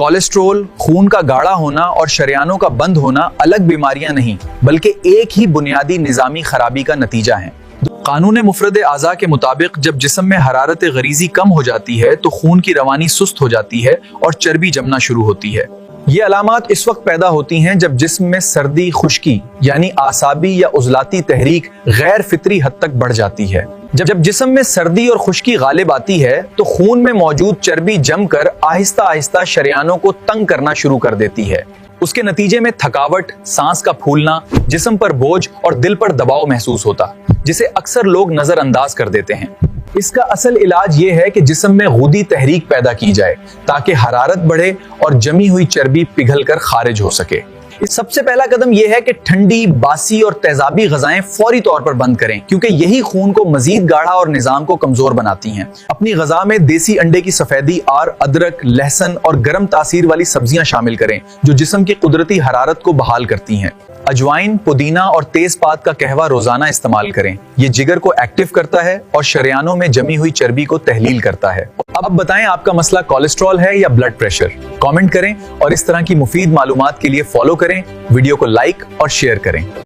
Cholesterol, खून का गाढ़ा होना और शरियानों का बंद होना अलग बीमारियां नहीं बल्कि एक ही बुनियादी निजामी खराबी का नतीजा है। कानून मुफरद आज़ा के मुताबिक जब जिस्म में हरारत गरीजी कम हो जाती है तो खून की रवानी सुस्त हो जाती है और चर्बी जमना शुरू होती है। ये अलामात इस वक्त पैदा होती हैं जब जिस्म में सर्दी, खुश्की यानी आसाबी या उजलाती तहरीक गैर फितरी हद तक बढ़ जाती है। जब जिस्म में सर्दी और खुश्की गालिब आती है तो खून में मौजूद चर्बी जमकर आहिस्ता आहिस्ता शरियानों को तंग करना शुरू कर देती है। उसके नतीजे में थकावट, सांस का फूलना, जिस्म पर बोझ और दिल पर दबाव महसूस होता, जिसे अक्सर लोग नजरअंदाज कर देते हैं। इसका असल इलाज ये है कि जिस्म में गुदी तहरीक पैदा की जाए ताकि हरारत बढ़े और जमी हुई चर्बी पिघलकर खारिज हो सके। सबसे पहला कदम यह है कि ठंडी, बासी और तेजाबी गजाएं फौरी तौर पर बंद करें, क्योंकि यही खून को मजीद गाढ़ा और निजाम को कमजोर बनाती हैं। अपनी गजा में देसी अंडे की सफेदी और अदरक, लहसुन और गर्म तासीर वाली सब्जियां शामिल करें जो जिस्म की कुदरती हरारत को बहाल करती हैं। अजवाइन, पुदीना और तेजपात का कहवा रोजाना इस्तेमाल करें। ये जिगर को एक्टिव करता है और शरियानों में जमी हुई चर्बी को तहलील करता है। अब बताएं आपका मसला कोलेस्ट्रॉल है या ब्लड प्रेशर? कमेंट करें और इस तरह की मुफीद मालूमात के लिए फॉलो करें, वीडियो को लाइक और शेयर करें।